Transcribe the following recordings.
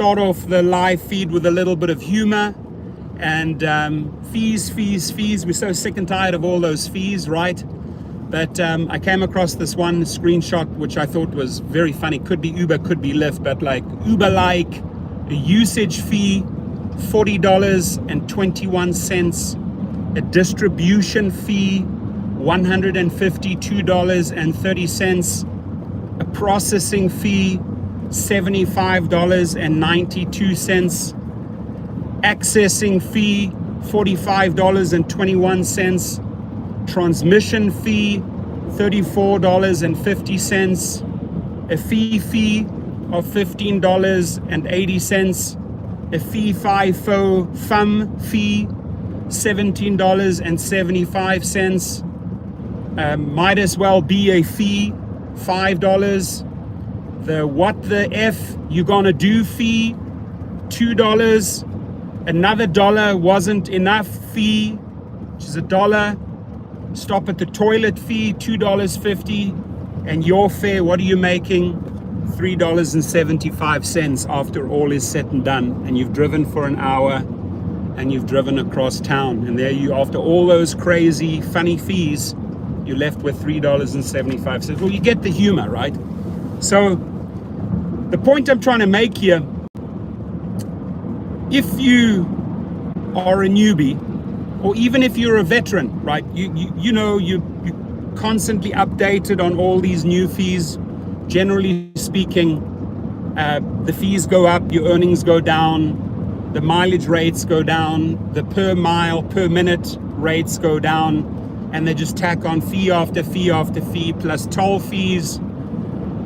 start off the live feed with a little bit of humor and fees. We're so sick and tired of all those fees, right? But I came across this one screenshot which I thought was very funny. Could be Uber, could be Lyft, but like Uber-like, a usage fee, $40.21, a distribution fee, $152.30, a processing fee, $75.92, accessing fee, $45.21, transmission fee, $34.50, a fee of $15.80, a fee FIFO FUM fee, $17.75, might as well be a fee, $5, the what the F you gonna do fee, $2, another $1 wasn't enough fee, which is $1, stop at the toilet fee, $2.50, and your fare, what are you making? $3.75 after all is said and done, and you've driven for an hour and you've driven across town, and there you, after all those crazy funny fees, you're left with $3.75. Well, you get the humor, right? So the point I'm trying to make here, if you are a newbie, or even if you're a veteran, right? You know, you're constantly updated on all these new fees. Generally speaking, the fees go up, your earnings go down, the mileage rates go down, the per mile, per minute rates go down, and they just tack on fee after fee after fee, plus toll fees.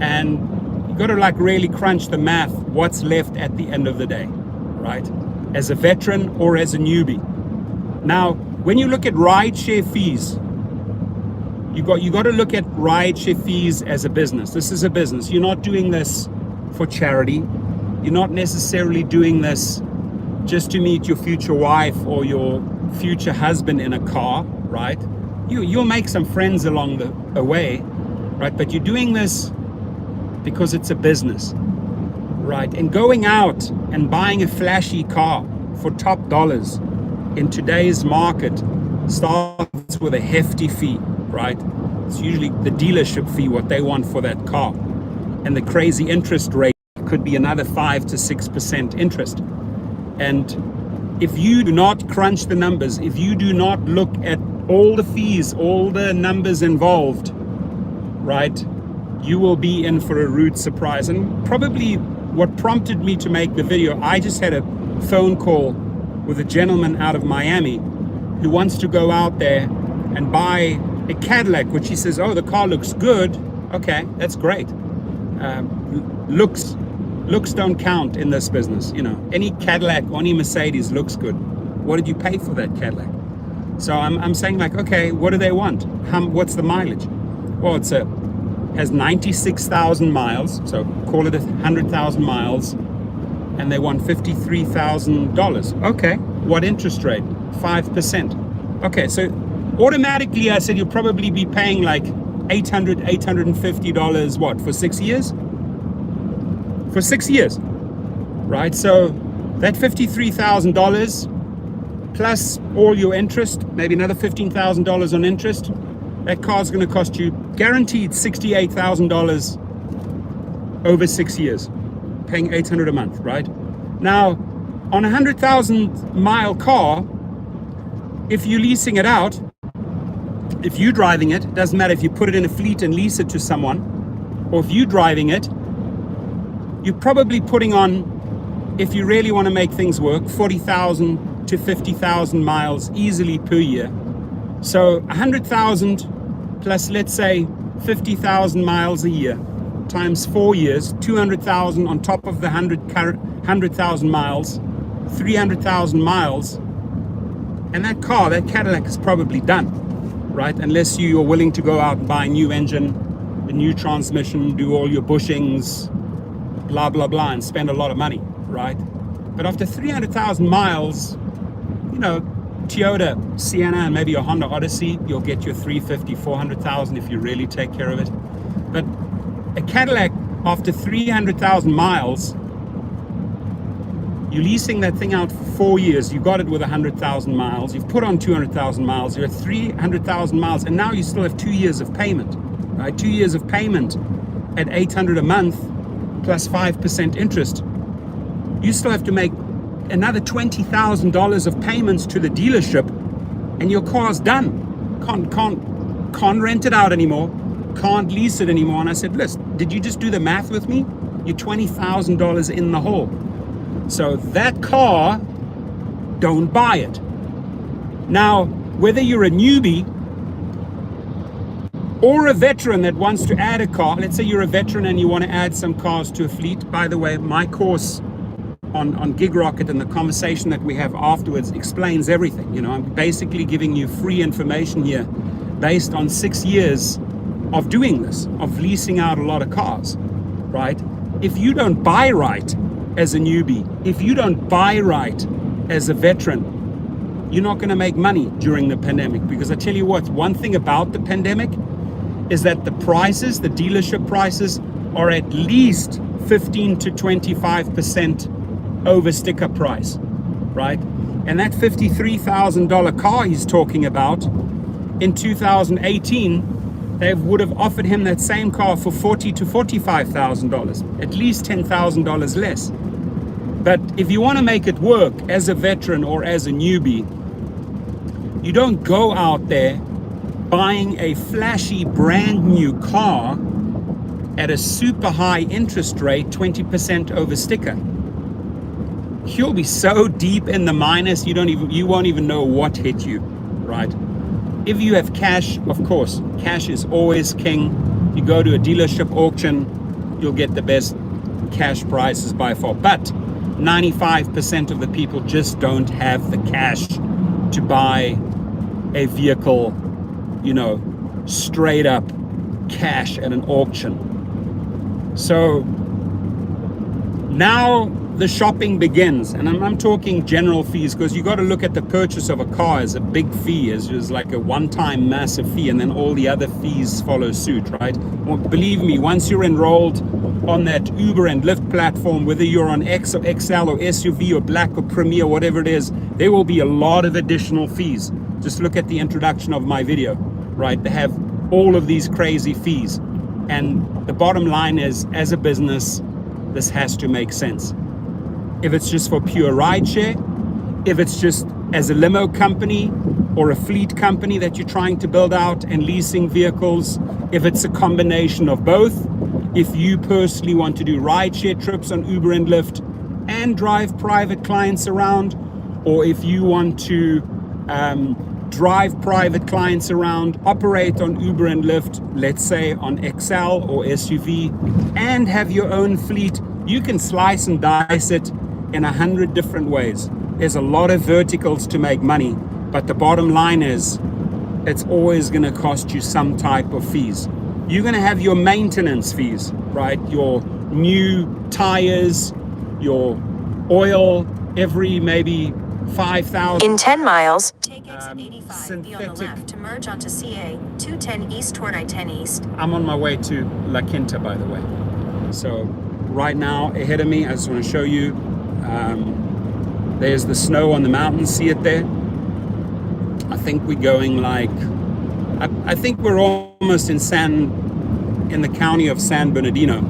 And you got to like really crunch the math, what's left at the end of the day, right? As a veteran or as a newbie. Now, when you look at rideshare fees, you got to look at rideshare fees as a business. This is a business. You're not doing this for charity. You're not necessarily doing this just to meet your future wife or your future husband in a car, right? You'll make some friends along the way, right? But you're doing this because it's a business, right? And going out and buying a flashy car for top dollars in today's market starts with a hefty fee, right? It's usually the dealership fee, what they want for that car. And the crazy interest rate could be another 5 to 6% interest. And if you do not crunch the numbers, if you do not look at all the fees, all the numbers involved, right, you will be in for a rude surprise. And probably what prompted me to make the video, I just had a phone call with a gentleman out of Miami who wants to go out there and buy a Cadillac, which he says, oh, the car looks good. Okay, that's great. Looks don't count in this business. You know, any Cadillac or any Mercedes looks good. What did you pay for that Cadillac? So I'm saying like, okay, what do they want? What's the mileage? Well, has 96,000 miles, so call it 100,000 miles, and they want $53,000. Okay, what interest rate? 5%. Okay, so automatically I said you'll probably be paying like $850, what, for 6 years? For 6 years, right? So that $53,000 plus all your interest, maybe another $15,000 on interest, that car's going to cost you guaranteed $68,000 over 6 years, paying $800 a month, right? Now, on a 100,000 mile car, if you're leasing it out, if you're driving it, doesn't matter if you put it in a fleet and lease it to someone, or if you're driving it, you're probably putting on, if you really want to make things work, 40,000 to 50,000 miles easily per year. So 100,000 plus, let's say, 50,000 miles a year times 4 years, 200,000 on top of the 100,000 miles, 300,000 miles, and that car, that Cadillac, is probably done, right? Unless you are willing to go out and buy a new engine, a new transmission, do all your bushings, blah, blah, blah, and spend a lot of money, right? But after 300,000 miles, you know, Toyota Sienna and maybe a Honda Odyssey, you'll get your 350, 400,000 if you really take care of it. But a Cadillac after 300,000 miles You're leasing that thing out for 4 years. You got it with 100,000 miles. You've put on 200,000 miles. You're at 300,000 miles, and now you still have 2 years of payment, right? 2 years of payment at $800 a month plus 5% interest. You still have to make another $20,000 of payments to the dealership, and your car's done. Can't rent it out anymore. Can't lease it anymore. And I said, listen, did you just do the math with me? You're $20,000 in the hole. So that car, don't buy it. Now, whether you're a newbie or a veteran that wants to add a car, let's say you're a veteran and you want to add some cars to a fleet. By the way, my course on Gig Rocket and the conversation that we have afterwards explains everything. You know, I'm basically giving you free information here based on 6 years of doing this, of leasing out a lot of cars, right? If you don't buy right as a newbie, if you don't buy right as a veteran, you're not going to make money during the pandemic. Because I tell you what, one thing about the pandemic is that the prices, the dealership prices, are at least 15 to 25% over sticker price, right? And that $53,000 car he's talking about, in 2018, they would have offered him that same car for $40,000 to $45,000, at least $10,000 less. But if you want to make it work as a veteran or as a newbie, you don't go out there buying a flashy brand new car at a super high interest rate, 20% over sticker. You'll be so deep in the minus, you won't even know what hit you, right? If you have cash, of course, cash is always king. You go to a dealership auction, you'll get the best cash prices by far. But 95% of the people just don't have the cash to buy a vehicle, you know, straight up cash at an auction. So now the shopping begins, and I'm talking general fees, because you got to look at the purchase of a car as a big fee, as just like a one-time massive fee, and then all the other fees follow suit, right? Well, believe me, once you're enrolled on that Uber and Lyft platform, whether you're on X or XL or SUV or Black or Premier, whatever it is, there will be a lot of additional fees. Just look at the introduction of my video, right? They have all of these crazy fees, and the bottom line is, as a business, this has to make sense. If it's just for pure rideshare, if it's just as a limo company or a fleet company that you're trying to build out and leasing vehicles, if it's a combination of both, if you personally want to do rideshare trips on Uber and Lyft and drive private clients around, or if you want to drive private clients around, operate on Uber and Lyft, let's say on XL or SUV, and have your own fleet, you can slice and dice it in 100 different ways. There's a lot of verticals to make money, but the bottom line is it's always going to cost you some type of fees. You're going to have your maintenance fees, right? Your new tires, your oil every maybe 5,000. In 10 miles, take exit 85 be on the synthetic. left to merge onto CA 210 East toward I-10 East. I'm on my way to La Quinta, by the way. So right now ahead of me, I just want to show you, there's the snow on the mountain. See it there? I think we're going like, I think we're almost in the county of San Bernardino.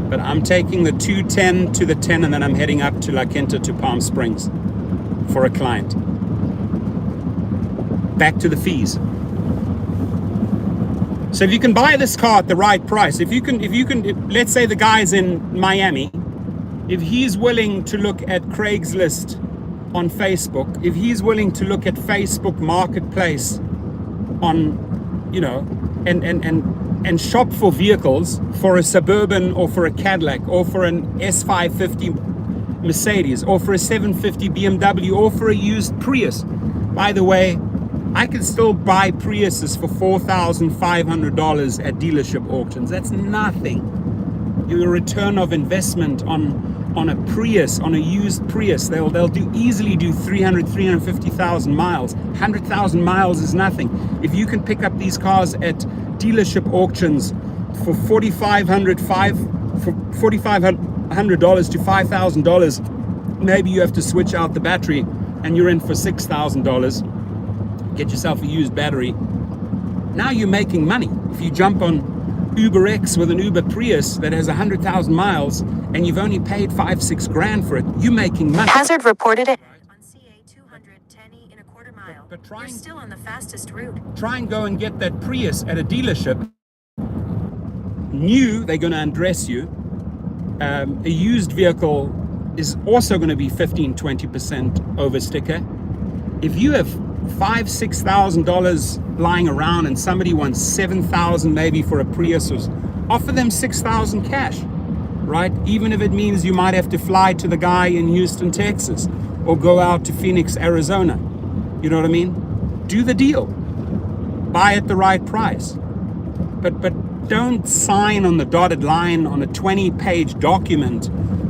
But I'm taking the 210 to the 10, and then I'm heading up to La Quinta to Palm Springs for a client. Back to the fees. So if you can buy this car at the right price, if you can, let's say the guy's in Miami, if he's willing to look at Craigslist on Facebook, if he's willing to look at Facebook Marketplace on, you know, and shop for vehicles for a Suburban or for a Cadillac or for an S550 Mercedes or for a 750 BMW or for a used Prius. By the way, I can still buy Priuses for $4,500 at dealership auctions. That's nothing. Your return of investment on a Prius, on a used Prius, they'll easily do 350,000 miles. 100,000 miles is nothing. If you can pick up these cars at dealership auctions for $4,500 to $5,000, maybe you have to switch out the battery and you're in for $6,000. Get yourself a used battery. Now you're making money. If you jump on UberX with an Uber Prius that has 100,000 miles and you've only paid 5-6 grand for it, you're making money. Hazard reported it on CA 210E in a quarter mile. But You're still on the fastest route. Try and go and get that Prius at a dealership. New, they're going to undress you. A used vehicle is also going to be 15-20% over sticker. If you have $5,000-$6,000 lying around and somebody wants $7,000 maybe for a Prius, offer them $6,000 cash, right? Even if it means you might have to fly to the guy in Houston, Texas, or go out to Phoenix, Arizona. You know what I mean? Do the deal. Buy at the right price. But don't sign on the dotted line on a 20-page document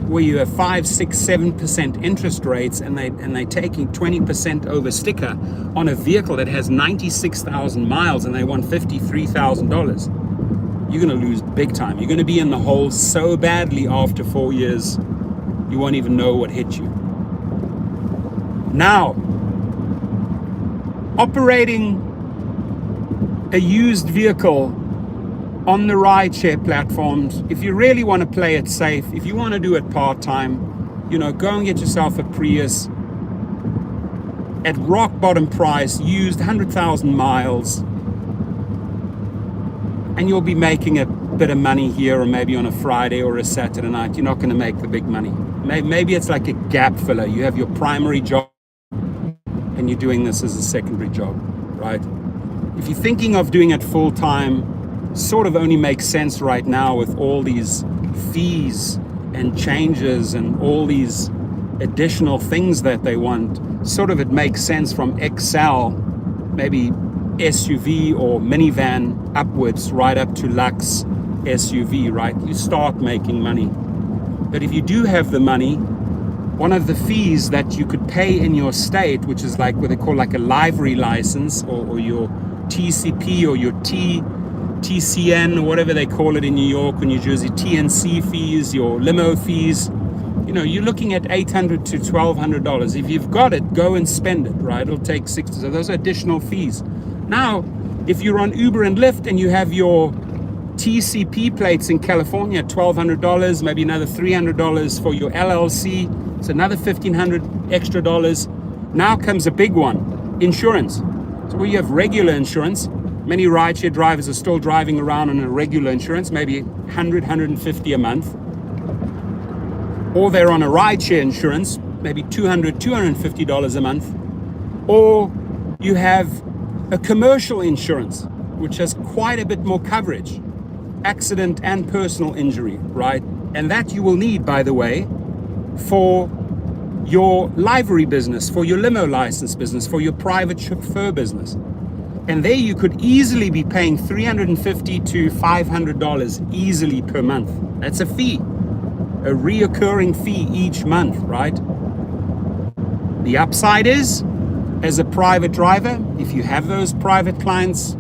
where you have 5, 6, 7% interest rates and they're taking 20% over sticker on a vehicle that has 96,000 miles and they want $53,000. You're going to lose big time. You're going to be in the hole so badly after 4 years, you won't even know what hit you. Now, operating a used vehicle on the rideshare platforms, if you really want to play it safe, if you want to do it part-time, go and get yourself a Prius at rock bottom price, used 100,000 miles, and you'll be making a bit of money here or maybe on a Friday or a Saturday night. You're not going to make the big money. Maybe it's like a gap filler. You have your primary job and you're doing this as a secondary job, right? If you're thinking of doing it full-time, sort of only makes sense right now with all these fees and changes and all these additional things that they want. Sort of it makes sense from XL, maybe SUV or minivan upwards, right up to Lux SUV, right? You start making money. But if you do have the money, one of the fees that you could pay in your state, which is like what they call like a livery license or your TCP or your TCN or whatever they call it in New York or New Jersey, TNC fees, your limo fees, you're looking at $800 to $1,200. If you've got it, go and spend it, right? It'll take 60. So those are additional fees. Now, if you're on Uber and Lyft and you have your TCP plates in California, $1,200, maybe another $300 for your LLC, it's another $1,500 extra dollars. Now comes a big one, insurance. So where you have regular insurance, many rideshare drivers are still driving around on a regular insurance, maybe $100, $150 a month. Or they're on a rideshare insurance, maybe $200, $250 a month. Or you have a commercial insurance, which has quite a bit more coverage, accident and personal injury, right? And that you will need, by the way, for your livery business, for your limo license business, for your private chauffeur business. And there you could easily be paying $350 to $500 easily per month. That's a fee, a reoccurring fee each month, right? The upside is, as a private driver, if you have those private clients,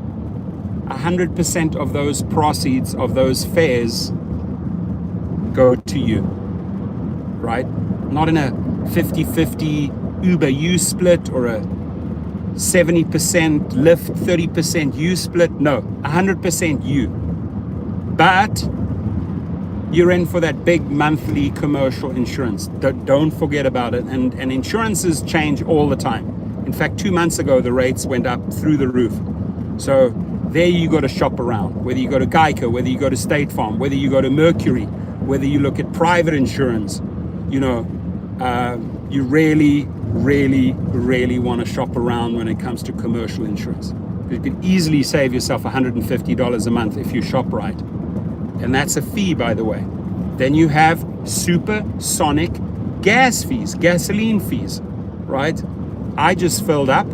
100% of those proceeds of those fares go to you, right? Not in a 50-50 Uber U split or a 70% Lyft, 30% you split. No, 100% you. But you're in for that big monthly commercial insurance. Don't forget about it. And insurances change all the time. In fact, 2 months ago, the rates went up through the roof. So there you got to shop around, whether you go to Geico, whether you go to State Farm, whether you go to Mercury, whether you look at private insurance, you really want to shop around when it comes to commercial insurance. You can easily save yourself $150 a month if you shop right. And that's a fee, by the way. Then you have supersonic gas fees, gasoline fees, right? I just filled up.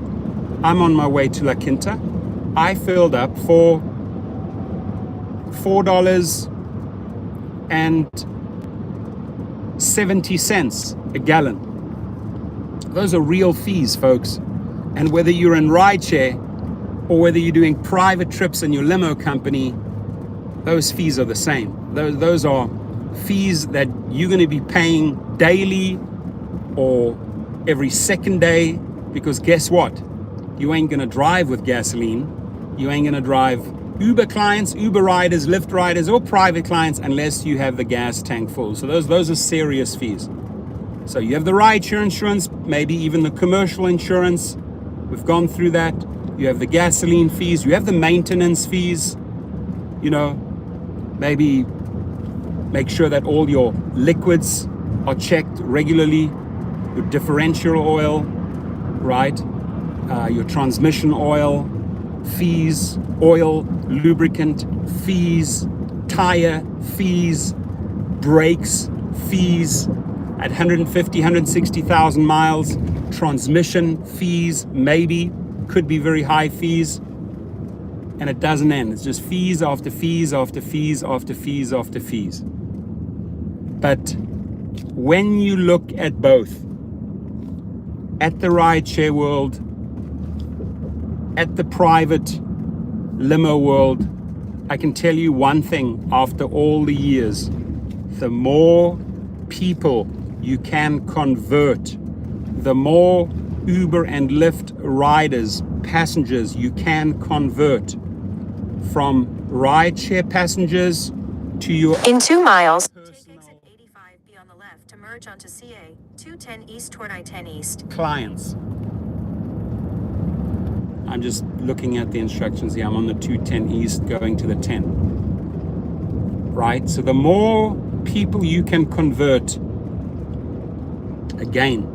I'm on my way to La Quinta. I filled up for $4.70 a gallon. Those are real fees, folks. And whether you're in rideshare or whether you're doing private trips in your limo company, those fees are the same. Those are fees that you're going to be paying daily or every second day, because guess what? You ain't gonna drive with gasoline. You ain't gonna drive Uber clients, Uber riders, Lyft riders, or private clients unless you have the gas tank full. So those are serious fees. So you have the rideshare insurance, maybe even the commercial insurance. We've gone through that. You have the gasoline fees, you have the maintenance fees, you know, maybe make sure that all your liquids are checked regularly, your differential oil, right? Your transmission oil, fees, oil, lubricant, fees, tire, fees, brakes, fees at 150, 160,000 miles, transmission fees, maybe, could be very high fees, and it doesn't end. It's just fees after fees after fees after fees after fees. But when you look at both, at the rideshare world, at the private limo world, I can tell you one thing after all the years: the more people you can convert, the more Uber and Lyft riders, passengers you can convert from rideshare passengers to your In 2 miles, take personal exit 85, be on the left to merge onto CA 210 East toward I-10 East. clients. I'm just looking at the instructions here. I'm on the 210 East going to the 10. Right? So the more people you can convert, again,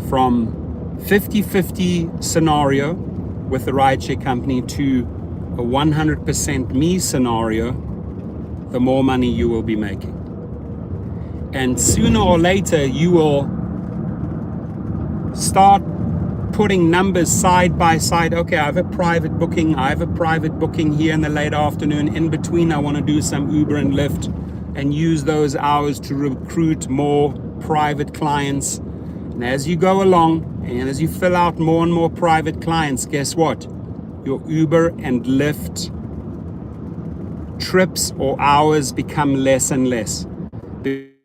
from 50-50 scenario with the rideshare company to a 100% me scenario, the more money you will be making. And sooner or later, you will start putting numbers side by side. Okay, I have a private booking. I have a private booking here in the late afternoon. In between, I want to do some Uber and Lyft and use those hours to recruit more private clients. And as you go along, and as you fill out more and more private clients, guess what? Your Uber and Lyft trips or hours become less and less,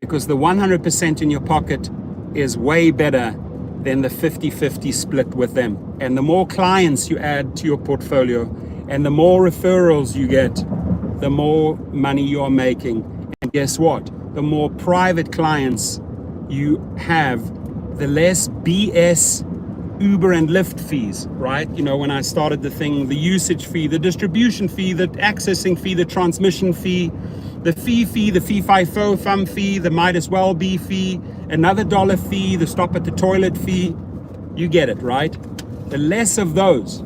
because the 100% in your pocket is way better than the 50-50 split with them. And the more clients you add to your portfolio and the more referrals you get, the more money you're making. And guess what? The more private clients you have, the less BS Uber and Lyft fees, right? You know, when I started the thing, the usage fee, the distribution fee, the accessing fee, the transmission fee, the fee, the fee FIFO FUM fee, the might as well be fee, another dollar fee, the stop at the toilet fee. You get it, right? The less of those,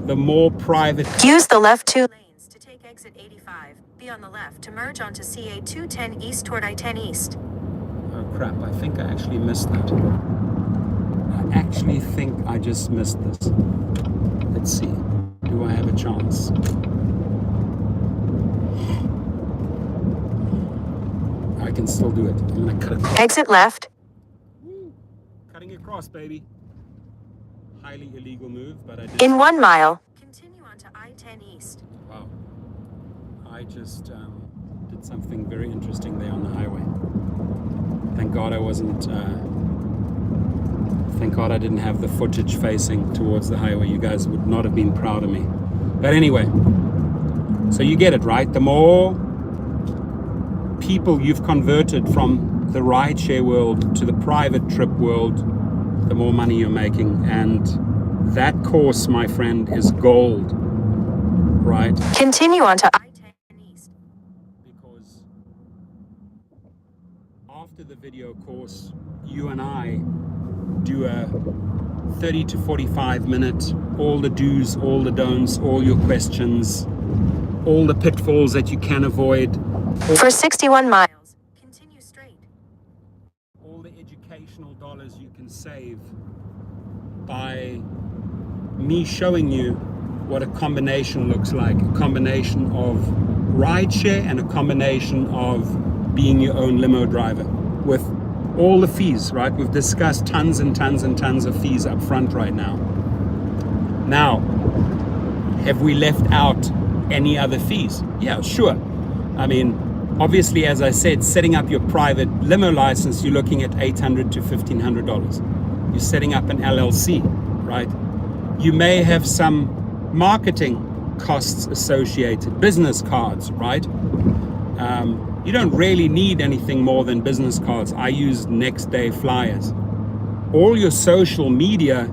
the more private. Use the left 2 lanes to take exit 85, be on the left to merge onto CA 210 East toward I-10 East. Oh crap, I think I actually missed that. I actually think I just missed this. Let's see. Do I have a chance? I can still do it. I'm gonna cut it. Exit left. Woo. Cutting across, baby. Highly illegal move, but I did. In 1 mile, continue onto I-10 East. Wow. I just did something very interesting there on the highway. Thank God I wasn't. Thank God I didn't have the footage facing towards the highway. You guys would not have been proud of me. But anyway, so you get it, right? The more people you've converted from the rideshare world to the private trip world, the more money you're making. And that course, my friend, is gold, right? Continue onto I-10 East. Because after the video course, you and I do a 30 to 45 minute, all the do's, all the don'ts, all your questions, all the pitfalls that you can avoid. For 61 miles, continue straight. All the educational dollars you can save by me showing you what a combination looks like. A combination of rideshare and a combination of being your own limo driver with all the fees, right? We've discussed tons and tons and tons of fees up front right now. Now, have we left out any other fees? Yeah, sure. I mean, Obviously, as I said, setting up your private limo license, you're looking at $800 to $1,500. You're setting up an LLC, right? You may have some marketing costs associated, business cards, right? You don't really need anything more than business cards. I use next day flyers. All your social media,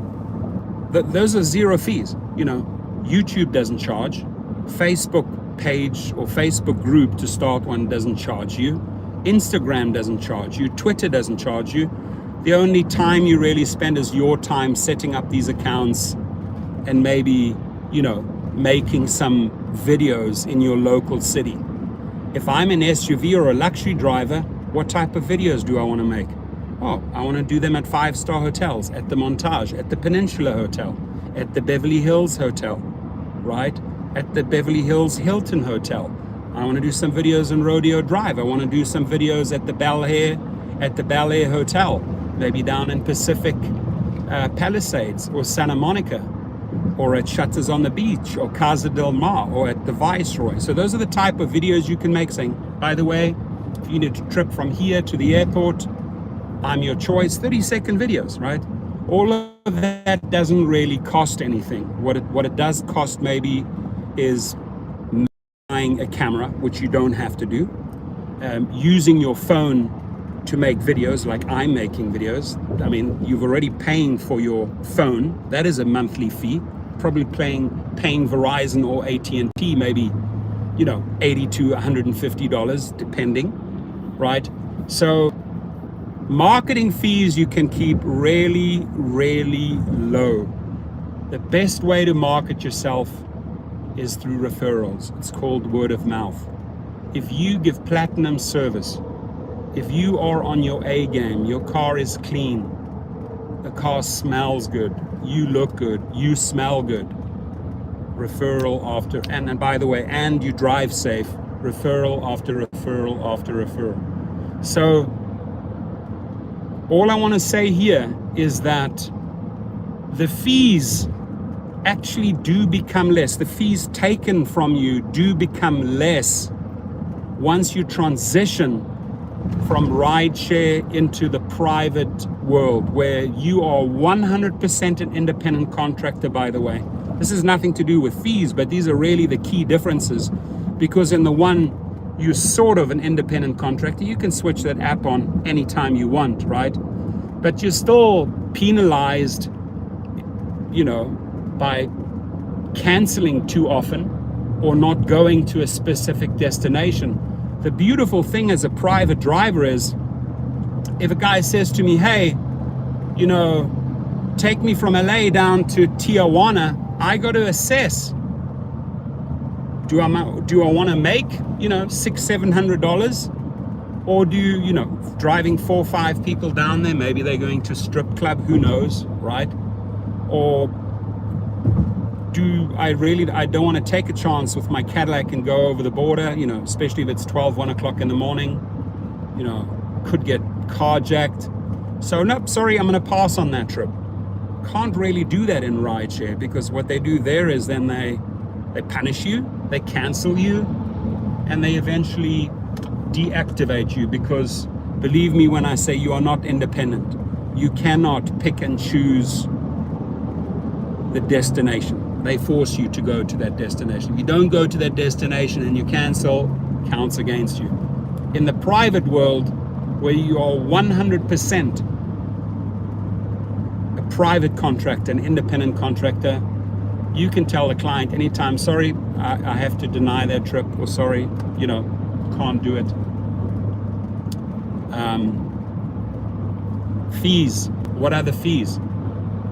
those are zero fees. You know, YouTube doesn't charge. Facebook page or Facebook group to start one doesn't charge you. Instagram doesn't charge you. Twitter doesn't charge you. The only time you really spend is your time setting up these accounts and maybe, you know, making some videos in your local city. If I'm an SUV or a luxury driver, what type of videos do I want to make? Oh, I want to do them at 5-star hotels, at the Montage, at the Peninsula Hotel, at the Beverly Hills Hotel, right? At the Beverly Hills Hilton Hotel. I want to do some videos on Rodeo Drive. I want to do some videos at the Bel Air Hotel, maybe down in Pacific Palisades or Santa Monica, or at Shutters on the Beach, or Casa del Mar, or at the Viceroy. So those are the type of videos you can make, saying, by the way, if you need to trip from here to the airport, I'm your choice. 30-second videos, right? All of that doesn't really cost anything. What it does cost maybe is buying a camera, which you don't have to do, using your phone to make videos like I'm making videos. I mean, you've already paying for your phone. That is a monthly fee. Probably paying Verizon or AT&T maybe, you know, $80 to $150 depending, right? So marketing fees you can keep really, really low. The best way to market yourself is through referrals. It's called word of mouth. If you give platinum service, if you are on your A game, your car is clean, the car smells good, you look good, you smell good, referral after, and by the way, and you drive safe, referral after referral after referral. So all I want to say here is that the fees actually do become less. The fees taken from you do become less once you transition from rideshare into the private world, where you are 100% an independent contractor, by the way. This has nothing to do with fees, but these are really the key differences, because in the one, you're sort of an independent contractor. You can switch that app on anytime you want, right? But you're still penalized, you know, by canceling too often or not going to a specific destination. The beautiful thing as a private driver is, if a guy says to me, hey, you know, take me from LA down to Tijuana, I got to assess, do I want to make, you know, $600-700, or do you know, driving 4 or 5 people down there, maybe they're going to a strip club, who knows, right? Or I don't want to take a chance with my Cadillac and go over the border, you know, especially if it's 1 o'clock in the morning, you know, could get carjacked. So nope, sorry, I'm going to pass on that trip. Can't really do that in rideshare, because what they do there is then they punish you, they cancel you, and they eventually deactivate you, because believe me when I say you are not independent. You cannot pick and choose the destination. They force you to go to that destination. If you don't go to that destination and you cancel, counts against you. In the private world, where you are 100% a private contractor, an independent contractor, you can tell the client anytime, sorry, I have to deny that trip, or sorry, you know, can't do it. Fees, what are the fees?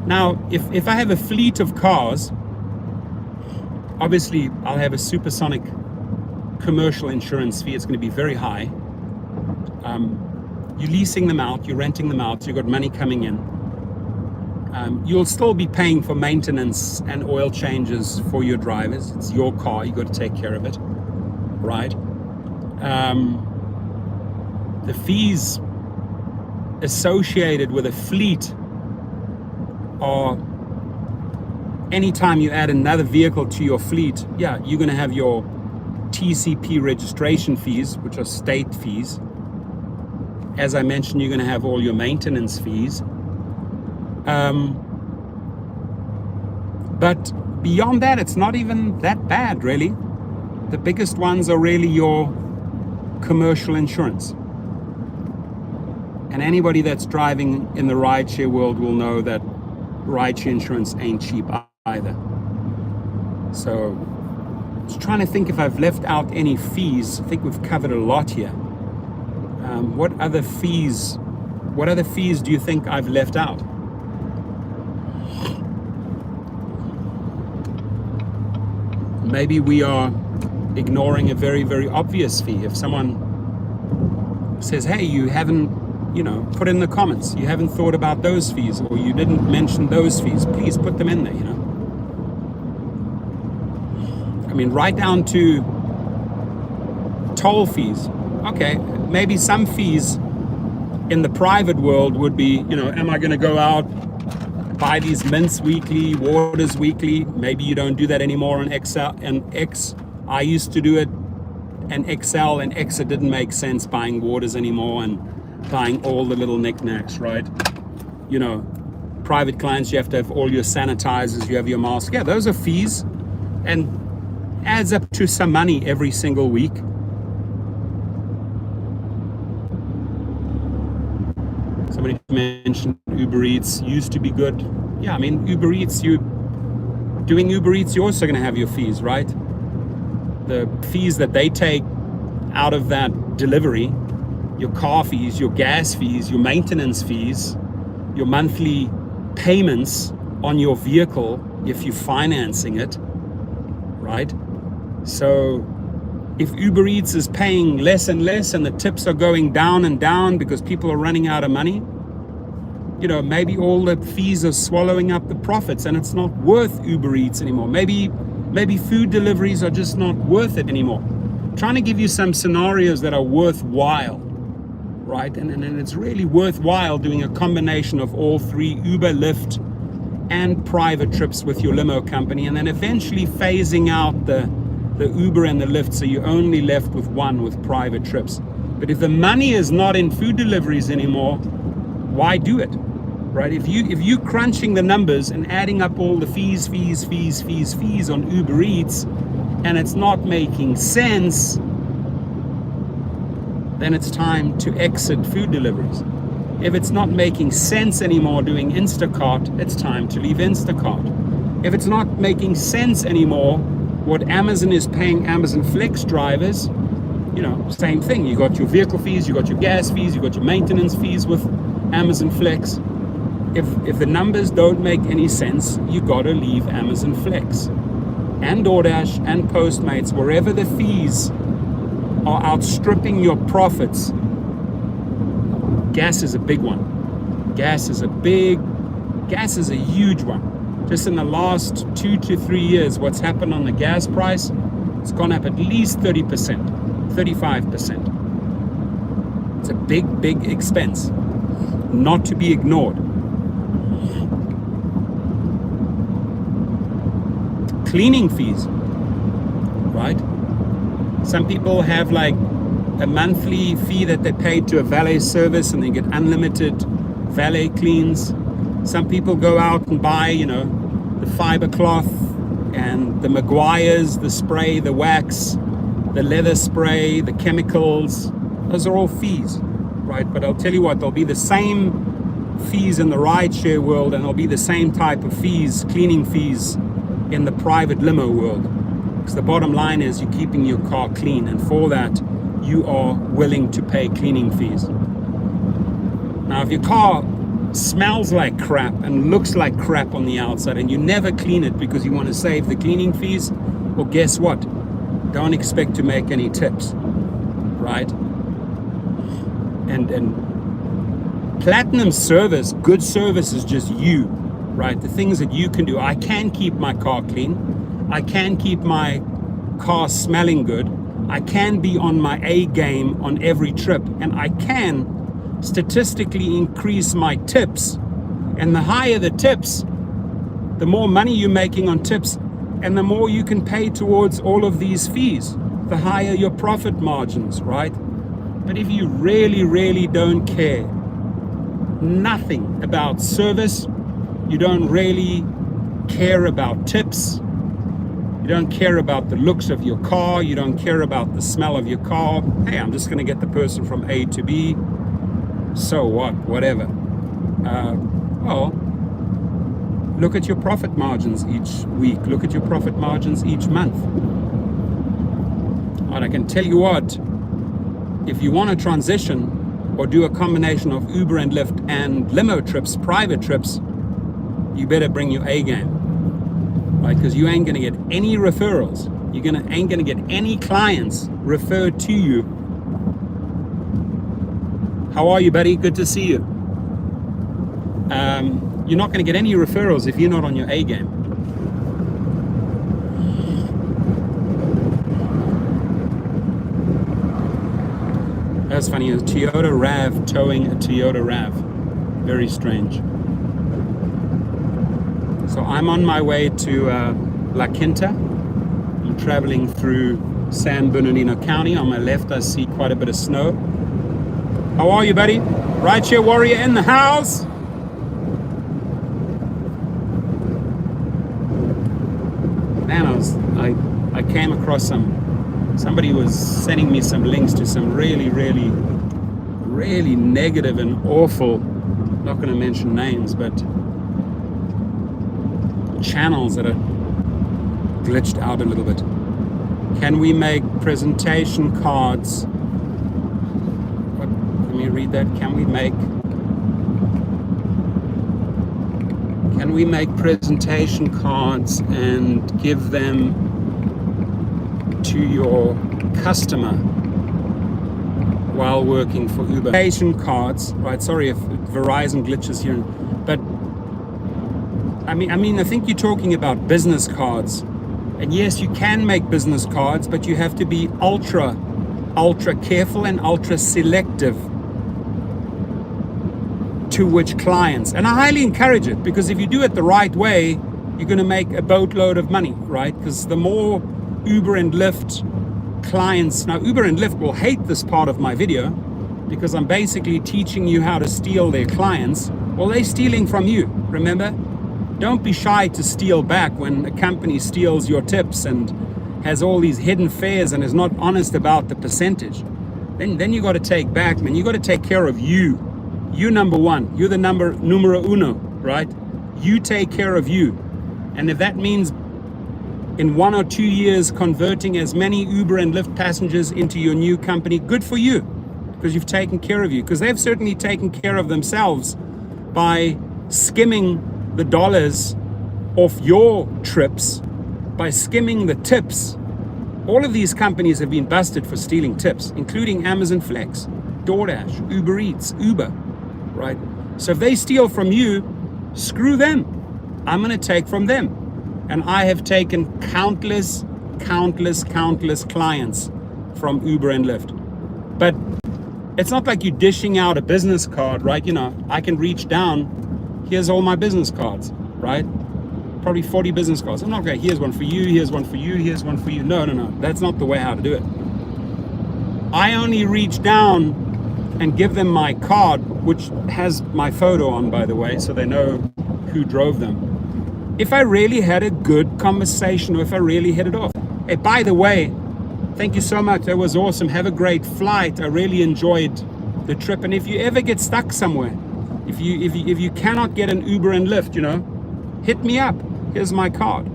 Now, if I have a fleet of cars, obviously I'll have a supersonic commercial insurance fee. It's going to be very high. You're leasing them out, you're renting them out, so you've got money coming in. You'll still be paying for maintenance and oil changes for your drivers. It's your car, you got to take care of it, right? The fees associated with a fleet are, anytime you add another vehicle to your fleet, yeah, you're going to have your TCP registration fees, which are state fees. As I mentioned, you're going to have all your maintenance fees. But beyond that, it's not even that bad, really. The biggest ones are really your commercial insurance. And anybody that's driving in the rideshare world will know that rideshare insurance ain't cheap either. So, just trying to think if I've left out any fees. I think we've covered a lot here. What other fees do you think I've left out? Maybe we are ignoring a very, very obvious fee. If someone says, hey, you haven't, put in the comments, you haven't thought about those fees, or you didn't mention those fees, please put them in there, I mean, right down to toll fees. Okay, maybe some fees in the private world would be, am I going to go out, buy these mints weekly, waters weekly? Maybe you don't do that anymore on Excel and X. I used to do it in Excel, and X, it didn't make sense buying waters anymore and buying all the little knickknacks, right? Private clients, you have to have all your sanitizers, you have your mask. Yeah, those are fees, and adds up to some money every single week. Somebody mentioned Uber Eats used to be good. Yeah, I mean, Uber Eats, you're also going to have your fees, right? The fees that they take out of that delivery, your car fees, your gas fees, your maintenance fees, your monthly payments on your vehicle if you're financing it, right? So if Uber Eats is paying less and less and the tips are going down and down because people are running out of money, maybe all the fees are swallowing up the profits and it's not worth Uber Eats anymore. Maybe food deliveries are just not worth it anymore. I'm trying to give you some scenarios that are worthwhile, right? And it's really worthwhile doing a combination of all three, Uber, Lyft, and private trips with your limo company, and then eventually phasing out the Uber and the Lyft, so you're only left with one, with private trips. But if the money is not in food deliveries anymore, why do it, right? If you crunching the numbers and adding up all the fees on Uber Eats, and it's not making sense, then it's time to exit food deliveries. If it's not making sense anymore doing Instacart, it's time to leave Instacart. If it's not making sense anymore what Amazon is paying Amazon Flex drivers, same thing. You got your vehicle fees, you got your gas fees, you got your maintenance fees with Amazon Flex. If the numbers don't make any sense, you got to leave Amazon Flex and DoorDash and Postmates, wherever the fees are outstripping your profits. Gas is a big one. Gas is a huge one. Just in the last 2 to 3 years, what's happened on the gas price, it's gone up at least 30%, 35%. It's a big expense, not to be ignored. Cleaning fees, right? Some people have like a monthly fee that they pay to a valet service and they get unlimited valet cleans. Some people go out and buy, the fiber cloth and the Maguires, the spray, the wax, the leather spray, the chemicals. Those are all fees, right? But I'll tell you what, there'll be the same fees in the rideshare world, and there'll be the same type of fees, cleaning fees, in the private limo world. Because the bottom line is you're keeping your car clean, and for that, you are willing to pay cleaning fees. Now, if your car smells like crap and looks like crap on the outside and you never clean it because you want to save the cleaning fees, well, guess what? Don't expect to make any tips, right? And platinum service, good service is just you, right? The things that you can do. I can keep my car clean. I can keep my car smelling good. I can be on my A game on every trip, and I can statistically increase my tips. And the higher the tips, the more money you're making on tips, and the more you can pay towards all of these fees. the higher your profit margins, right? But if you really, really don't care nothing about service, you don't really care about tips, you don't care about the looks of your car, you don't care about the smell of your car. Hey, I'm just going to get the person from A to B. So what? Whatever. Well, look at your profit margins each week. Look at your profit margins each month. And I can tell you what, if you want to transition or do a combination of Uber and Lyft and limo trips, private trips, you better bring your A game. Right, because you ain't gonna get any referrals. Ain't gonna get any clients referred to you. How are you, buddy? Good to see you. You're not gonna get any referrals if you're not on your A game. That's funny. A Toyota RAV towing a Toyota RAV. Very strange. So I'm on my way to La Quinta. I'm traveling through San Bernardino County. On my left, I see quite a bit of snow. How are you, buddy? Rideshare warrior in the house. Man, I came across somebody was sending me some links to some really, really, really negative and awful, not going to mention names, but channels that are glitched out a little bit. Can we make presentation cards? What, let me read that. Can we make presentation cards and give them to your customer while working for Uber? Presentation cards, right? Sorry if Verizon glitches here, but I mean, I think you're talking about business cards. And yes, you can make business cards, but you have to be ultra careful and ultra selective to which clients. And I highly encourage it, because if you do it the right way, you're going to make a boatload of money, right? Because the more Uber and Lyft clients, now Uber and Lyft will hate this part of my video because I'm basically teaching you how to steal their clients. Well, they're stealing from you, remember? Don't be shy to steal back when a company steals your tips and has all these hidden fares and is not honest about the percentage. Then you got to take back, man. You got to take care of you. You number one. You're the numero uno, right? You take care of you. And if that means in 1 or 2 years converting as many Uber and Lyft passengers into your new company, good for you, because you've taken care of you. Because they've certainly taken care of themselves by skimming the dollars off your trips, by skimming the tips. All of these companies have been busted for stealing tips, including Amazon Flex, DoorDash, Uber Eats, Uber, right? So if they steal from you, screw them. I'm going to take from them. And I have taken countless clients from Uber and Lyft. But it's not like you're dishing out a business card, right? You know, I can reach down. Here's all my business cards, right? Probably 40 business cards. I'm not going, here's one for you, here's one for you, here's one for you. No. That's not the way how to do it. I only reach down and give them my card, which has my photo on, by the way, so they know who drove them. If I really had a good conversation, or if I really hit it off. Hey, by the way, thank you so much. That was awesome. Have a great flight. I really enjoyed the trip. And if you ever get stuck somewhere, if you cannot get an Uber and Lyft, you know, hit me up. Here's my card.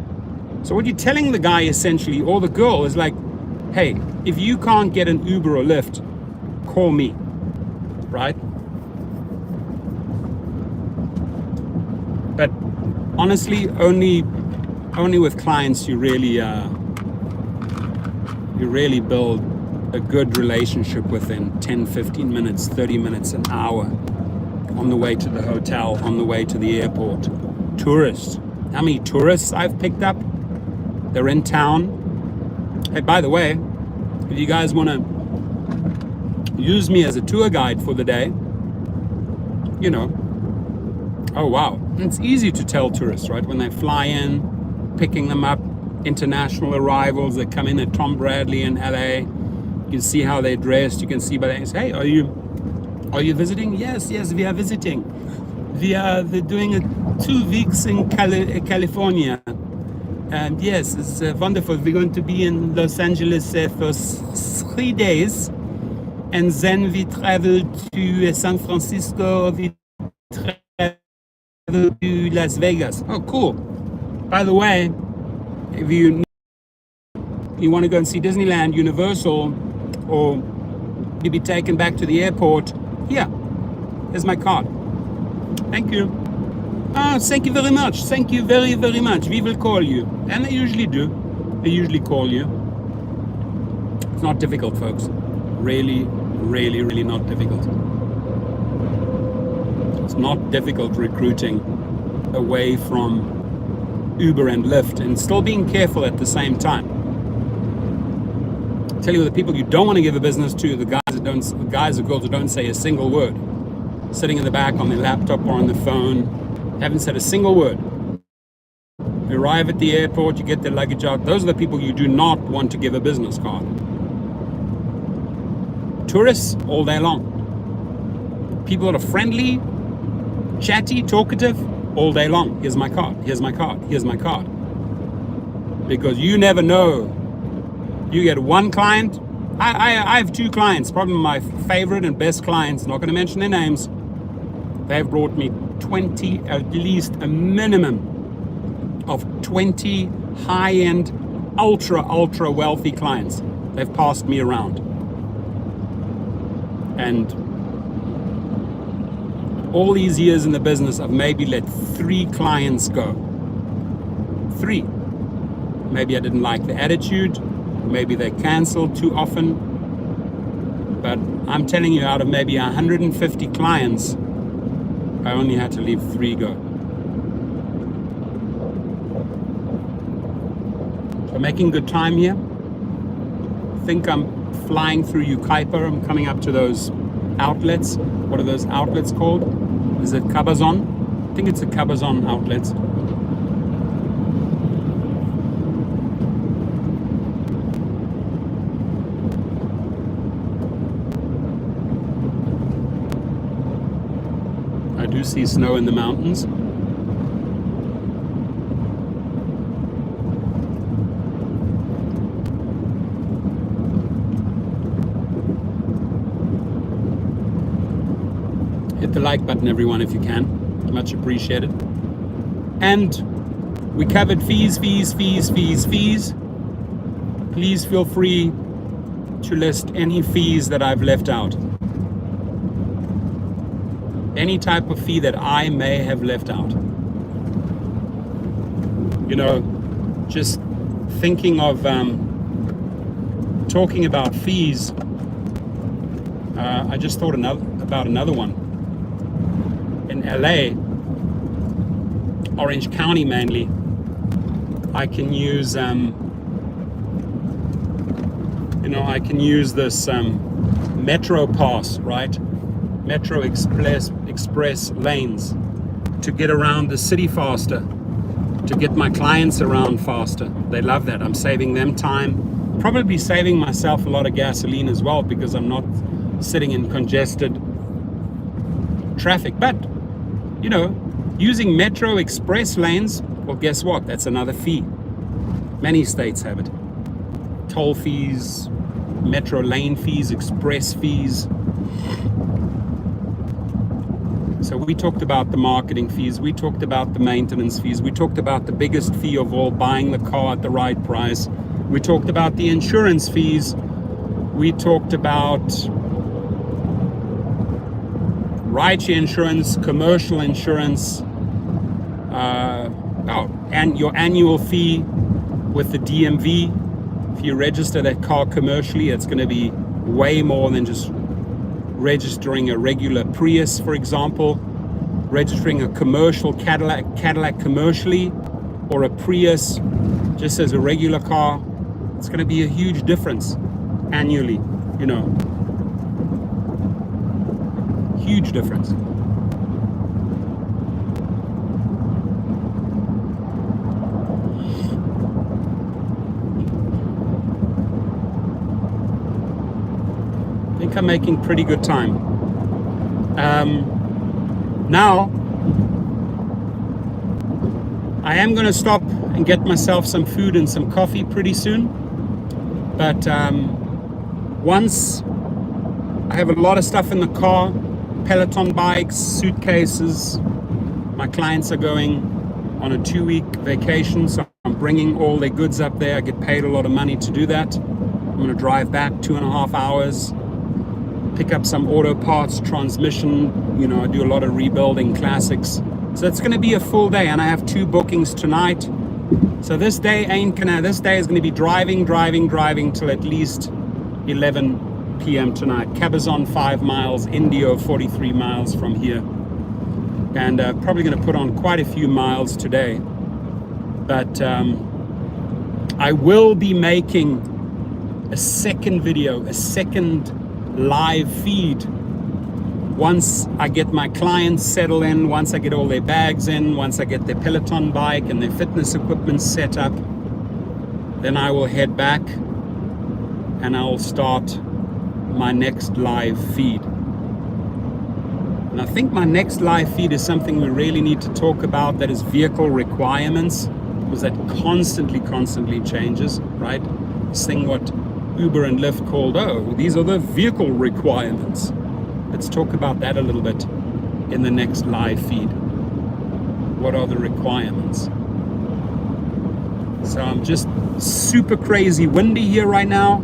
So what you're telling the guy essentially, or the girl, is like, hey, if you can't get an Uber or Lyft, call me, right? But honestly, only with clients you really build a good relationship within 10, 15 minutes, 30 minutes, an hour, on the way to the hotel, on the way to the airport. Tourists. How many tourists I've picked up? They're in town. Hey, by the way, if you guys want to use me as a tour guide for the day, you know, oh wow, it's easy to tell tourists, right? When they fly in, picking them up, international arrivals that come in at Tom Bradley in LA. You can see how they're dressed. You can see by they say, hey, are you visiting? Yes, we are visiting. They're doing 2 weeks in California. And yes, it's wonderful. We're going to be in Los Angeles for 3 days. And then we travel to San Francisco. We travel to Las Vegas. Oh, cool. By the way, if you want to go and see Disneyland, Universal, or you be taken back to the airport, here's my card. Thank you. Thank you very much. Thank you very, very much. We will call you. And they usually do. They usually call you. It's not difficult, folks. Really, really, really not difficult. It's not difficult recruiting away from Uber and Lyft, and still being careful at the same time. I tell you, the people you don't want to give a business to, the guys or girls who don't say a single word, sitting in the back on their laptop or on the phone, haven't said a single word. You arrive at the airport, you get their luggage out. Those are the people you do not want to give a business card. Tourists, all day long. People that are friendly, chatty, talkative, all day long. Here's my card, here's my card, here's my card. Because you never know. You get one client. I have 2 clients, probably my favorite and best clients, not going to mention their names. They've brought me 20, at least a minimum of 20 high-end, ultra wealthy clients. They've passed me around. And all these years in the business, I've maybe let 3 clients go. 3. Maybe I didn't like the attitude. Maybe they canceled too often. But I'm telling you, out of maybe 150 clients, I only had to leave 3 go. So making good time here. I think I'm flying through Ukaipa. I'm coming up to those outlets. What are those outlets called? Is it Cabazon? I think it's the Cabazon outlets. I do see snow in the mountains. Hit the like button, everyone, if you can. Much appreciated. And we covered fees. Please feel free to list any fees that I've left out. Any type of fee that I may have left out. You know, just thinking of talking about fees, I just thought about another one. In LA, Orange County mainly, I can use I can use this Metro Pass, right? Metro Express lanes to get around the city faster, to get my clients around faster. They love that. I'm saving them time, probably saving myself a lot of gasoline as well, because I'm not sitting in congested traffic. But you know, using Metro Express lanes, well, guess what? That's another fee. Many states have it. Toll fees, Metro lane fees, express fees. So we talked about the marketing fees, we talked about the maintenance fees, we talked about the biggest fee of all, buying the car at the right price. We talked about the insurance fees. We talked about rideshare insurance, commercial insurance, and your annual fee with the DMV. If you register that car commercially, it's going to be way more than just registering a regular Prius, for example. Registering a commercial Cadillac commercially, or a Prius just as a regular car, it's going to be a huge difference annually, you know. Huge difference. think I'm making pretty good time. Now, I am going to stop and get myself some food and some coffee pretty soon. But once I have a lot of stuff in the car, Peloton bikes, suitcases. My clients are going on a 2-week vacation, so I'm bringing all their goods up there. I get paid a lot of money to do that. I'm going to drive back 2.5 hours, pick up some auto parts, transmission. You know, I do a lot of rebuilding classics. So it's going to be a full day, and I have 2 bookings tonight. So this day is going to be driving till at least 11 p.m. tonight. Cabazon 5 miles, Indio 43 miles from here. And probably going to put on quite a few miles today. But I will be making a second video, a second live feed once I get my clients settled in, once I get all their bags in, once I get their Peloton bike and their fitness equipment set up. Then I will head back and I'll start my next live feed. And I think my next live feed is something we really need to talk about, that is vehicle requirements, because that constantly changes, right? This thing what Uber and Lyft called, oh, these are the vehicle requirements. Let's talk about that a little bit in the next live feed. What are the requirements? So I'm just super crazy windy here right now.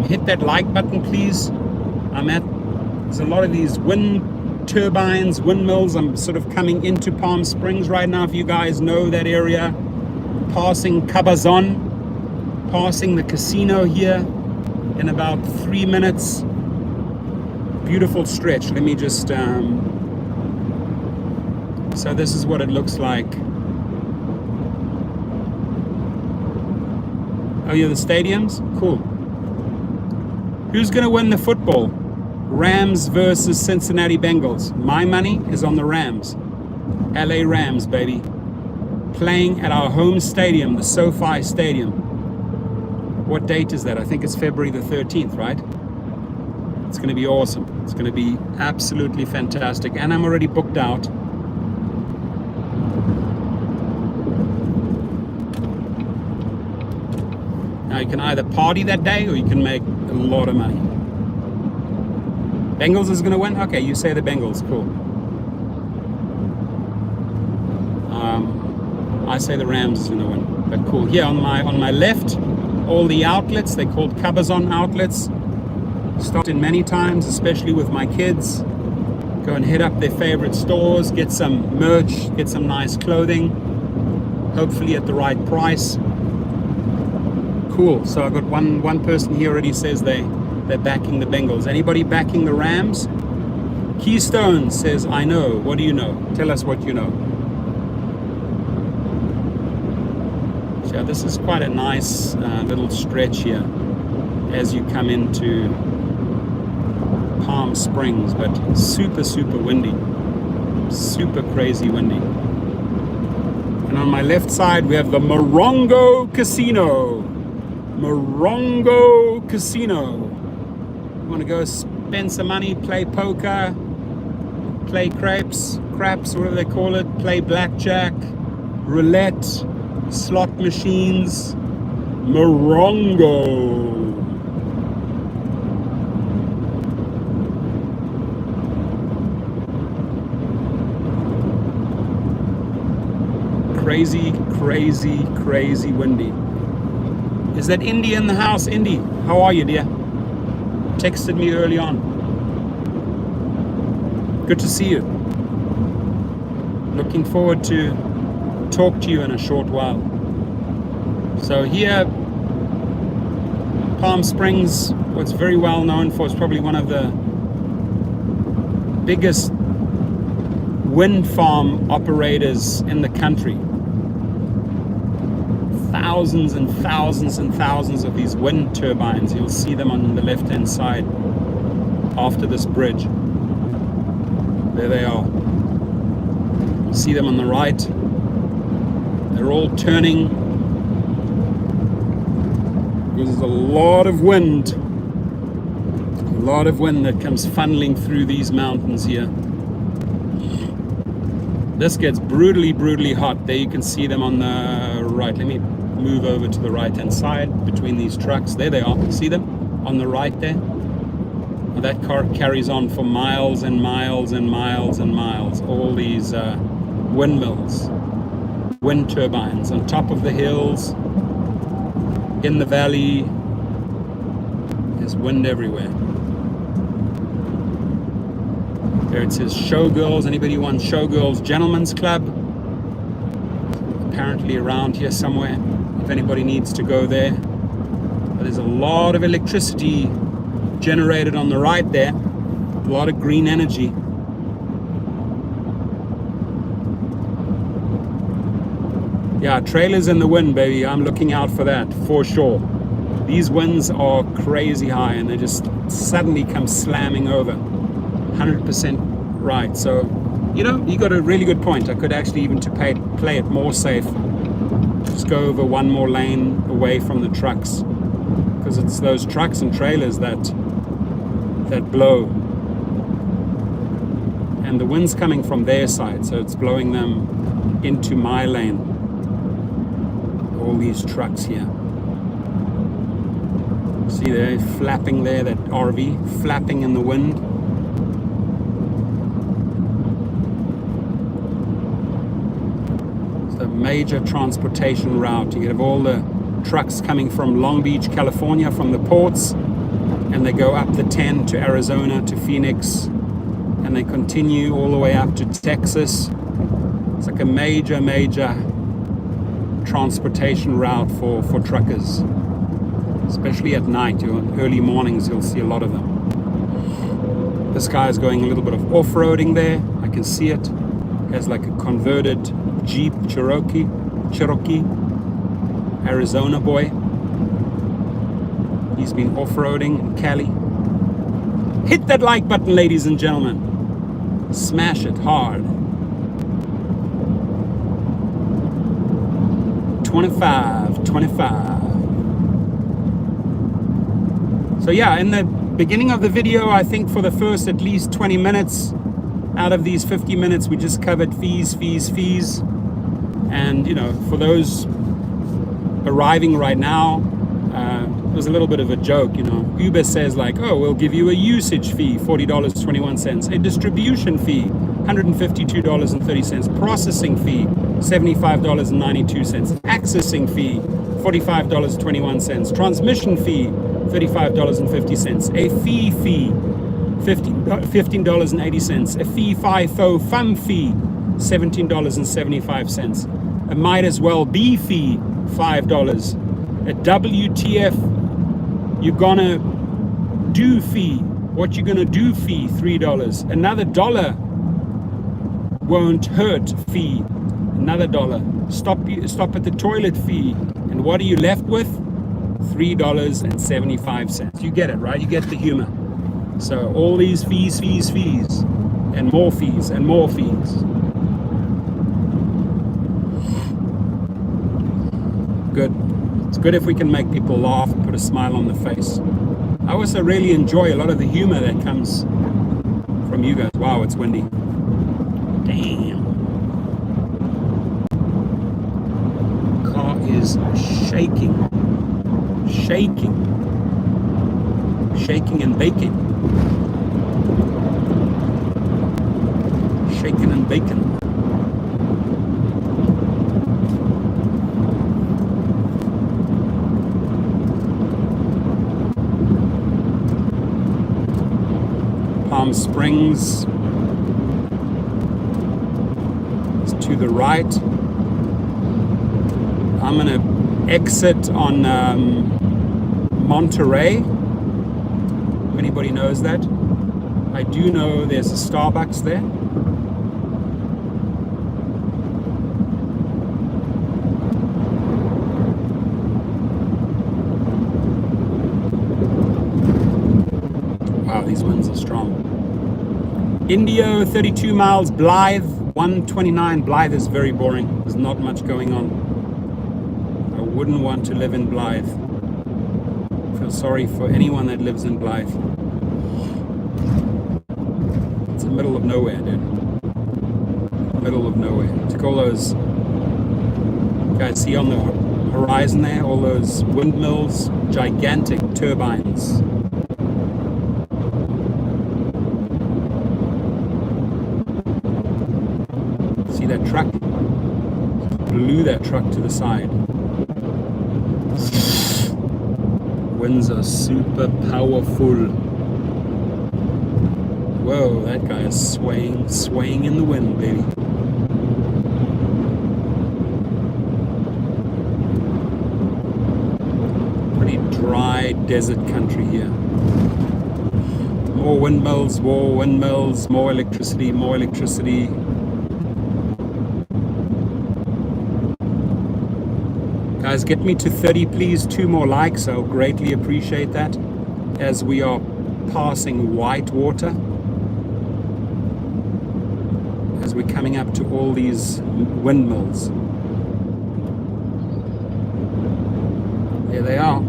Hit that like button, please. There's a lot of these wind turbines, windmills. I'm sort of coming into Palm Springs right now, if you guys know that area. Passing Cabazon, passing the casino here in about 3 minutes. Beautiful stretch. Let me just so this is what it looks like. Oh yeah, the stadiums? Cool. Who's gonna win the football? Rams versus Cincinnati Bengals. My money is on the Rams. LA Rams, baby. Playing at our home stadium, the SoFi Stadium. What date is that? I think it's February the 13th, right? It's going to be awesome. It's going to be absolutely fantastic. And I'm already booked out. Now you can either party that day or you can make a lot of money. Bengals is going to win? Okay, you say the Bengals. Cool. I say the Rams is going to win. But cool. Here on my left, all the outlets, they're called Cabazon outlets. Stopped in many times, especially with my kids. Go and hit up their favorite stores, get some merch, get some nice clothing, hopefully at the right price. Cool. So I got one person here already says they're backing the Bengals. Anybody backing the Rams? Keystone says, I know. What do you know? Tell us what you know. So this is quite a nice little stretch here as you come into Palm Springs, but super windy, super crazy windy. And on my left side we have the Morongo Casino. Morongo Casino. You want to go spend some money, play poker, play craps, whatever they call it, play blackjack, roulette, slot machines. Morongo. Crazy windy. Is that Indy in the house? Indy, how are you, dear? Texted me early on. Good to see you. Looking forward to talk to you in a short while. So here, Palm Springs, what's very well known for, is probably one of the biggest wind farm operators in the country. Thousands and thousands of these wind turbines. You'll see them on the left-hand side after this bridge. There they are. You see them on the right. They're all turning. There's a lot of wind A lot of wind that comes funneling through these mountains here. This gets brutally hot. There you can see them on the right. Let me move over to the right-hand side between these trucks. There they are. See them on the right there? Well, that car carries on for miles and miles and miles and miles. All these windmills, wind turbines on top of the hills, in the valley. There's wind everywhere. There it says Showgirls. Anybody want Showgirls Gentlemen's Club? Apparently around here somewhere, if anybody needs to go there. But there's a lot of electricity generated on the right there. A lot of green energy. Yeah, trailers in the wind, baby. I'm looking out for that, for sure. These winds are crazy high and they just suddenly come slamming over. 100% right. So, you know, you got a really good point. I could actually even play it more safe. Just go over one more lane away from the trucks, because it's those trucks and trailers that blow. And the wind's coming from their side, so it's blowing them into my lane. All these trucks here. See there, flapping there, that RV flapping in the wind. It's a major transportation route. You have all the trucks coming from Long Beach, California, from the ports, and they go up the 10 to Arizona, to Phoenix, and they continue all the way up to Texas. It's like a major transportation route for truckers. Especially at night, early mornings, you'll see a lot of them. This guy is going a little bit of off-roading there. I can see it. It has like a converted Jeep Cherokee, Arizona boy. He's been off-roading in Cali. Hit that like button, ladies and gentlemen. Smash it hard. 25. So yeah, in the beginning of the video, I think for the first at least 20 minutes out of these 50 minutes, we just covered fees. And, you know, for those arriving right now, it was a little bit of a joke, you know. Uber says like, oh, we'll give you a usage fee, $40.21, a distribution fee, $152.30, processing fee, $75.92, accessing fee, $45.21, transmission fee, $35.50, a fee, $15.80, a fee FIFO FUM fee, $17.75, a might as well be fee, $5, a WTF you gonna do fee, what you gonna do fee, $3, another $1 won't hurt fee, another $1, stop at the toilet fee, and what are you left with? $3.75. You get it, right? You get the humor. So all these fees, and more fees, and more fees. Good. It's good if we can make people laugh, put a smile on the face. I also really enjoy a lot of the humor that comes from you guys. Wow, it's windy. Damn. Car is shaking and baking. Shaking and baking. Palm Springs is to the right. I'm gonna exit on Monterey. If anybody knows that. I do know there's a Starbucks there. Wow, these winds are strong. Indio, 32 miles, Blythe, 129. Blythe is very boring. There's not much going on. I wouldn't want to live in Blythe. I feel sorry for anyone that lives in Blythe. middle of nowhere, dude. Middle of nowhere. Took all those, you guys see on the horizon there, all those windmills, gigantic turbines. See that truck? Blew that truck to the side. Winds are super powerful. Whoa, that guy is swaying in the wind, baby. Pretty dry desert country here. More windmills, more electricity, more electricity. Guys, get me to 30, please. 2 more likes. I'll greatly appreciate that as we are passing white water. As we're coming up to all these windmills. There they are.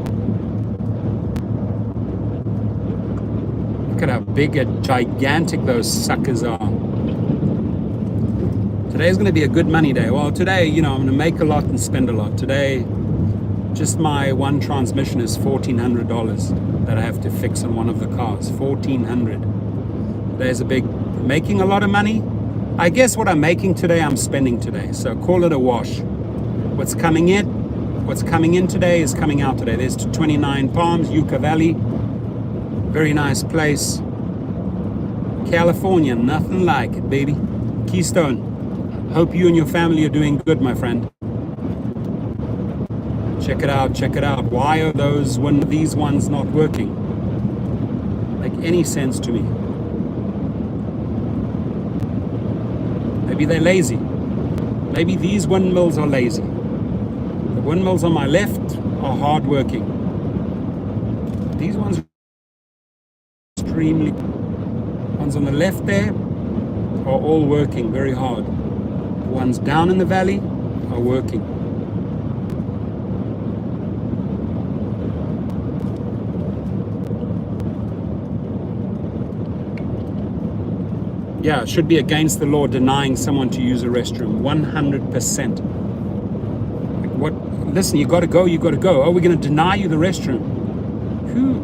Look at how big and gigantic those suckers are. Today's going to be a good money day. Well, today, I'm going to make a lot and spend a lot. Today, just my one transmission is $1,400 that I have to fix on one of the cars. $1,400. Today's a big, making a lot of money. I guess what I'm making today, I'm spending today. So call it a wash. What's coming in today is coming out today. There's 29 Palms, Yucca Valley. Very nice place. California, nothing like it, baby. Keystone. Hope you and your family are doing good, my friend. Check it out. Why are these ones not working? Make any sense to me? Maybe they're lazy. Maybe these windmills are lazy. The windmills on my left are hardworking. These ones are extremely. Ones on the left there are all working very hard. The ones down in the valley are working. Yeah, it should be against the law denying someone to use a restroom. 100%. Like what? Listen, you gotta go. Oh, we're gonna deny you the restroom. Who?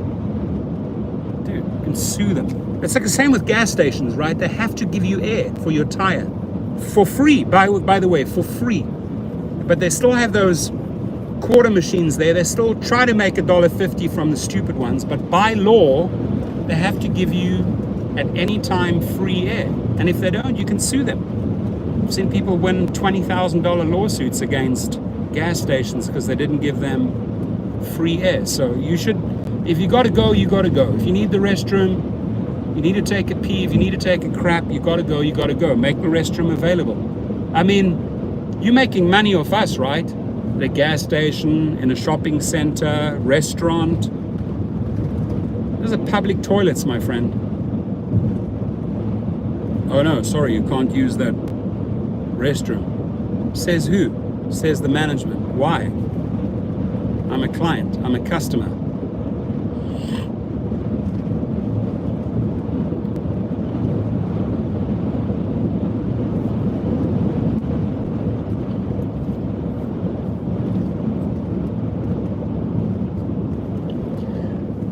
Dude, you can sue them. It's like the same with gas stations, right? They have to give you air for your tire. For free, by the way, for free. But they still have those quarter machines there. They still try to make $1.50 from the stupid ones. But by law, they have to give you at any time free air, and if they don't, you can sue them. I've seen people win $20,000 lawsuits against gas stations because they didn't give them free air. So you should, if you gotta go, you gotta go. If you need the restroom, you need to take a pee, if you need to take a crap, you gotta go. Make the restroom available. I mean, you're making money off us, right? At a gas station, in a shopping center, restaurant. Those are public toilets, my friend. Oh no, sorry, you can't use that restroom. Says who? Says the management. Why? I'm a client, I'm a customer.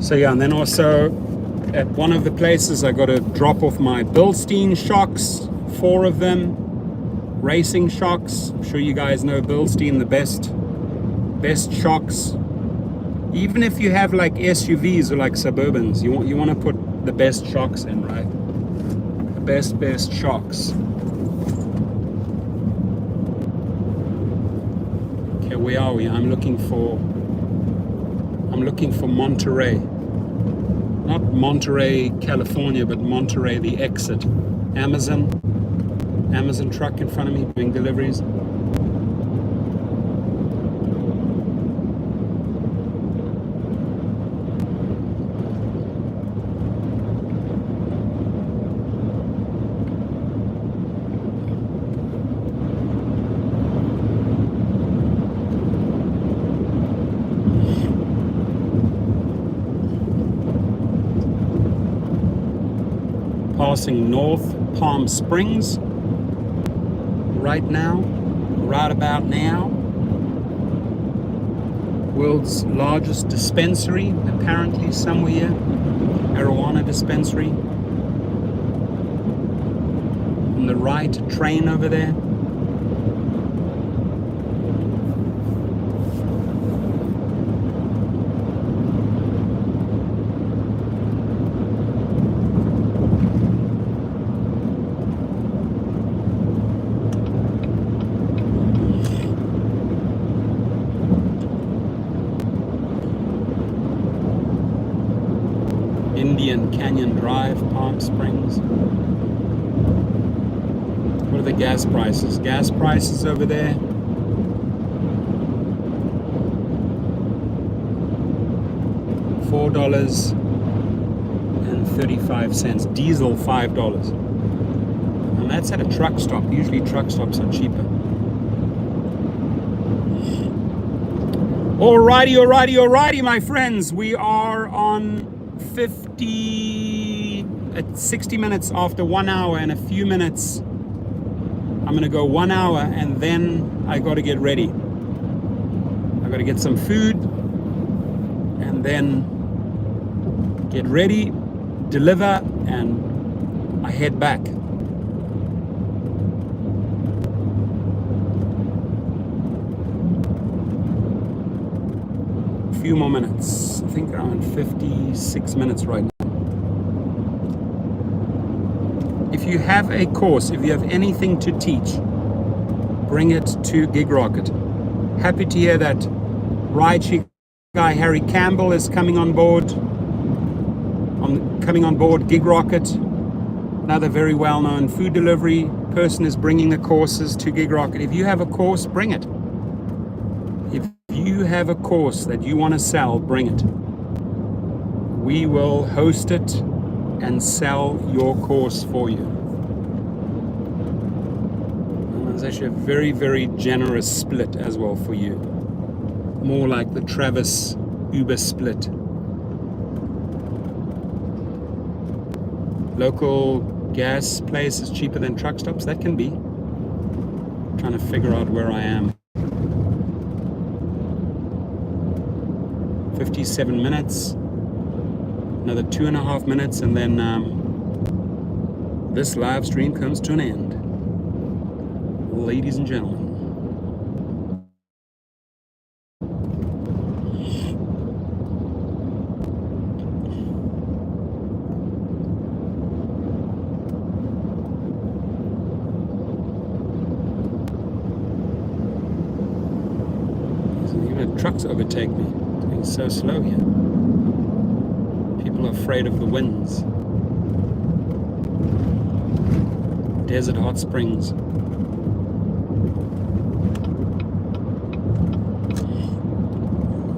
So yeah, and then also at one of the places I got to drop off my Bilstein shocks, 4 of them, racing shocks. I'm sure you guys know Bilstein, the best shocks. Even if you have like SUVs or like Suburbans, you want to put the best shocks in, right? The best shocks. Okay, where are we? I'm looking for Monterey. Not Monterey, California, but Monterey, the exit. Amazon truck in front of me doing deliveries. Passing north Palm Springs right now, right about now. World's largest dispensary, apparently somewhere here. Marijuana dispensary. On the right, train over there. Indian Canyon Drive, Palm Springs. What are the gas prices? Gas prices over there. $4.35. Diesel $5. And that's at a truck stop. Usually truck stops are cheaper. Alrighty, my friends. We are on 60 minutes after 1 hour. In a few minutes I'm gonna go 1 hour, and then I gotta get ready. I gotta get some food and then get ready, deliver, and I head back. A few more minutes. I think around 56 minutes right now. If you have a course, if you have anything to teach, bring it to Gig Rocket. Happy to hear that Rideshare guy Harry Campbell is coming on board. Gig Rocket. Another very well-known food delivery person is bringing the courses to Gig Rocket. If you have a course, bring it. If you have a course that you want to sell, bring it. We will host it and sell your course for you. And there's actually a very, very generous split as well for you. More like the Travis Uber split. Local gas place is cheaper than truck stops. That can be. I'm trying to figure out where I am. 57 minutes. Another 2.5 minutes, and then this live stream comes to an end. Ladies and gentlemen. Even trucks overtake me. It's being so slow here. People are afraid of the winds. Desert Hot Springs.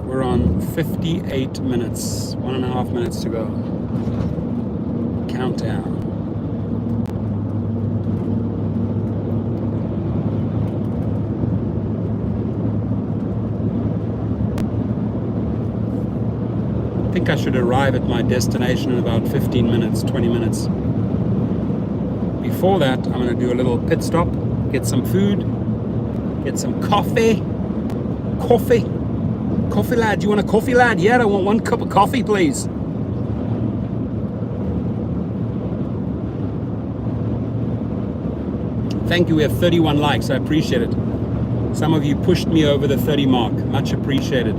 We're on 58 minutes. 1.5 minutes to go. Countdown. I think I should arrive at my destination in about 15 minutes, 20 minutes. Before that, I'm going to do a little pit stop, get some food, get some coffee. Coffee, lad. You want a coffee, lad? Yeah, I want 1 cup of coffee, please. Thank you. We have 31 likes. I appreciate it. Some of you pushed me over the 30 mark. Much appreciated.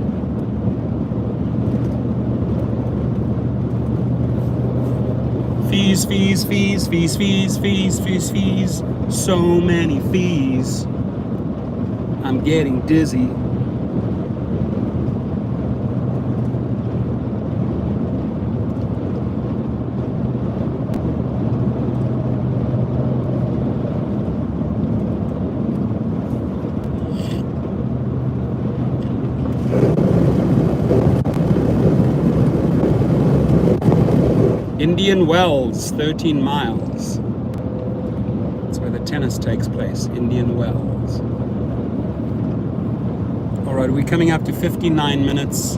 Fees. So many fees. I'm getting dizzy. Indian Wells, 13 miles. That's where the tennis takes place, Indian Wells. All right, we're coming up to 59 minutes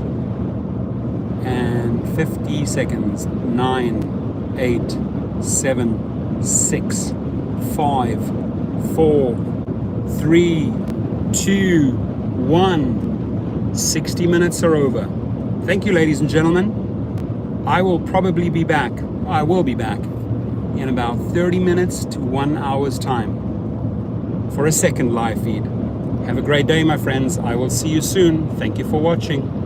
and 50 seconds. 9, 8, 7, 6, 5, 4, 3, 2, 1. 60 minutes are over. Thank you, ladies and gentlemen. I will probably be back. I will be back in about 30 minutes to 1 hour's time for a second live feed. Have a great day, my friends. I will see you soon. Thank you for watching.